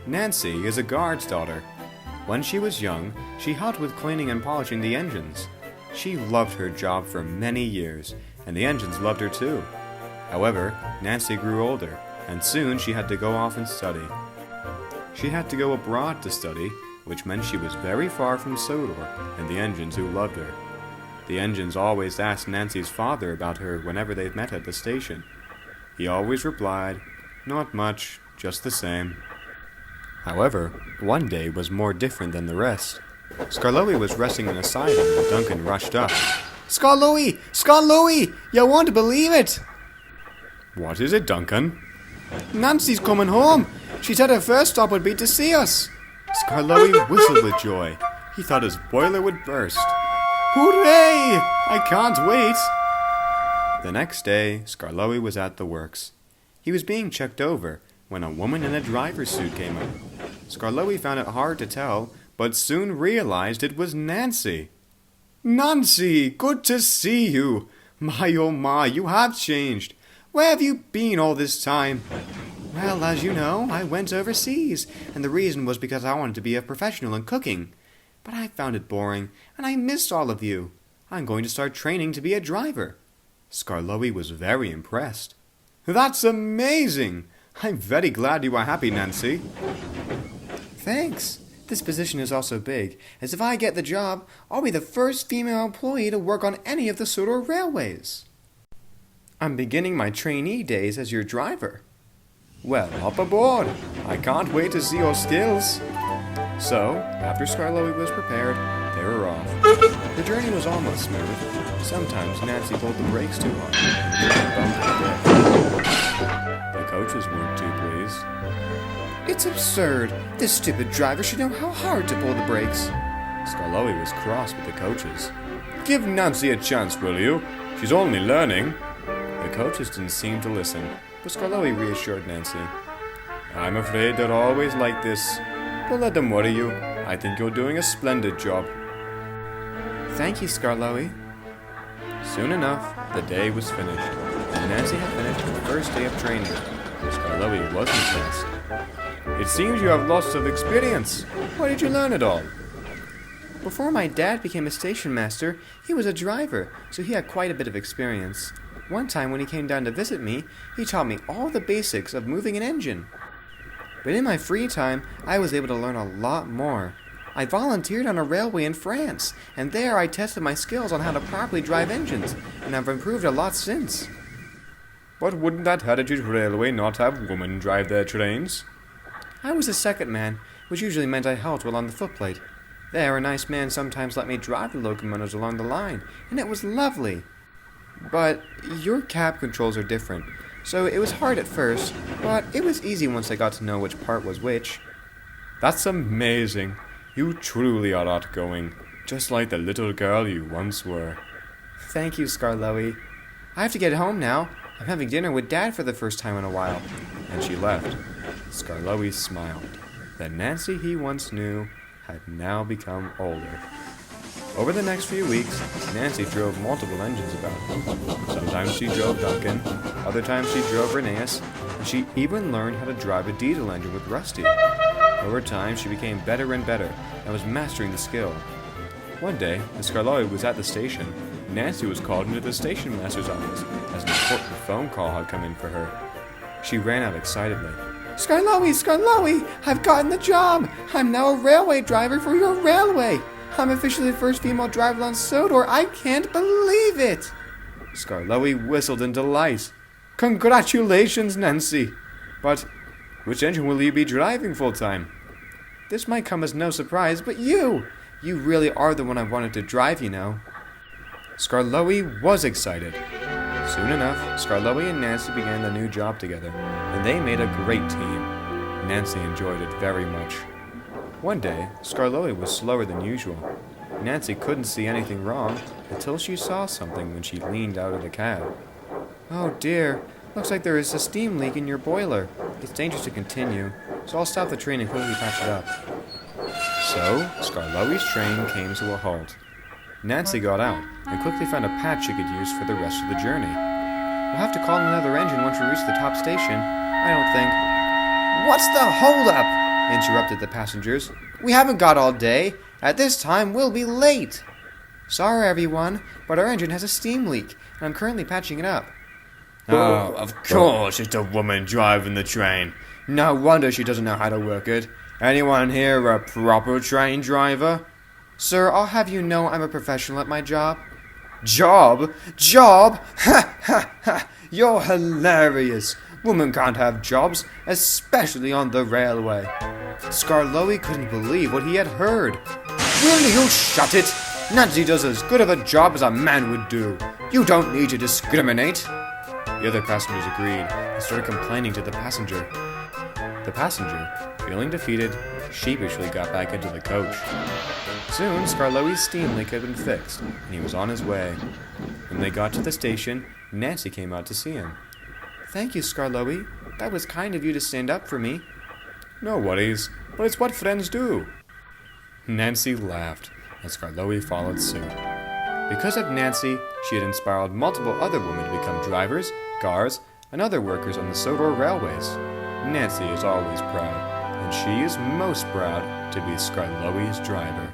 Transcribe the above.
Nancy is a guard's daughter. When she was young, she helped with cleaning and polishing the engines. She loved her job for many years, and the engines loved her too. However, Nancy grew older, and soon she had to go off and study. She had to go abroad to study, which meant she was very far from Sodor and the engines who loved her. The engines always asked Nancy's father about her whenever they met at the station. He always replied, "Not much, just the same." However, one day was more different than the rest. Skarloey was resting in a siding when Duncan rushed up. "Skarloey! Skarloey! You won't believe it!" "What is it, Duncan?" "Nancy's coming home. She said her first stop would be to see us." Skarloey whistled with joy. He thought his boiler would burst. "Hooray! I can't wait!" The next day, Skarloey was at the works. He was being checked over when a woman in a driver's suit came up. Skarloey found it hard to tell, but soon realized it was Nancy. "Nancy, good to see you. My oh my, you have changed. Where have you been all this time?" "Well, as you know, I went overseas, and the reason was because I wanted to be a professional in cooking. But I found it boring, and I missed all of you. I'm going to start training to be a driver." Skarloey was very impressed. "That's amazing! I'm very glad you are happy, Nancy." "Thanks. This position is also big, as if I get the job, I'll be the first female employee to work on any of the Skarloey Railways. I'm beginning my trainee days as your driver." "Well, hop aboard. I can't wait to see your skills." So, after Skarloey was prepared, they were off. The journey was almost smooth. Sometimes Nancy pulled the brakes too hard. The coaches weren't too pleased. "It's absurd. This stupid driver should know how hard to pull the brakes." Skarloey was cross with the coaches. "Give Nancy a chance, will you? She's only learning." The coaches didn't seem to listen, but Skarloey reassured Nancy. "I'm afraid they're always like this. Don't let them worry you. I think you're doing a splendid job." "Thank you, Skarloey." Soon enough, the day was finished, and Nancy had finished her first day of training. Skarloey was impressed. "It seems you have lots of experience. Where did you learn it all?" "Before my dad became a station master, he was a driver, so he had quite a bit of experience. One time when he came down to visit me, he taught me all the basics of moving an engine. But in my free time, I was able to learn a lot more. I volunteered on a railway in France, and there I tested my skills on how to properly drive engines, and I've improved a lot since." "But wouldn't that Heritage Railway not have women drive their trains?" "I was a second man, which usually meant I helped while on the footplate. There, a nice man sometimes let me drive the locomotives along the line, and it was lovely. But your cab controls are different, so it was hard at first, but it was easy once I got to know which part was which." "That's amazing. You truly are outgoing, just like the little girl you once were." "Thank you, Skarloey. I have to get home now. I'm having dinner with Dad for the first time in a while." And she left. Skarloey smiled. The Nancy he once knew had now become older. Over the next few weeks, Nancy drove multiple engines about. Sometimes she drove Duncan, other times she drove Rheneas, and she even learned how to drive a diesel engine with Rusty. Over time, she became better and better, and was mastering the skill. One day, as Skarloey was at the station, Nancy was called into the station master's office, as an important phone call had come in for her. She ran out excitedly. "Skarloey, Skarloey! I've gotten the job! I'm now a railway driver for your railway! I'm officially the first female driver on Sodor. I can't believe it!" Skarloey whistled in delight. "Congratulations, Nancy! But which engine will you be driving full-time?" "This might come as no surprise, but you! You really are the one I wanted to drive, you know. Skarloey was excited. Soon enough, Skarloey and Nancy began the new job together, and they made a great team. Nancy enjoyed it very much. One day, Skarloey was slower than usual. Nancy couldn't see anything wrong until she saw something when she leaned out of the cab. Oh dear, looks like there is a steam leak in your boiler. It's dangerous to continue, so I'll stop the train and quickly patch it up. So, Skarloey's train came to a halt. Nancy got out and quickly found a patch she could use for the rest of the journey. We'll have to call another engine once we reach the top station, I don't think. What's the holdup? Interrupted the passengers. We haven't got all day. At this time, we'll be late. Sorry, everyone, but our engine has a steam leak, and I'm currently patching it up. Oh, of course, it's a woman driving the train. No wonder she doesn't know how to work it. Anyone here a proper train driver? Sir, I'll have you know I'm a professional at my job. Job? Job? Ha ha ha! You're hilarious. Women can't have jobs, especially on the railway. Skarloey couldn't believe what he had heard. Will you shut it? Nancy does as good of a job as a man would do. You don't need to discriminate. The other passengers agreed and started complaining to the passenger. The passenger, feeling defeated, sheepishly got back into the coach. Soon, Skarloey's steam leak had been fixed, and he was on his way. When they got to the station, Nancy came out to see him. Thank you, Skarloey. That was kind of you to stand up for me. No worries, but it's what friends do. Nancy laughed, and Skarloey followed suit. Because of Nancy, she had inspired multiple other women to become drivers, guards, and other workers on the Sodor railways. Nancy is always proud, and she is most proud to be Skarloey's driver.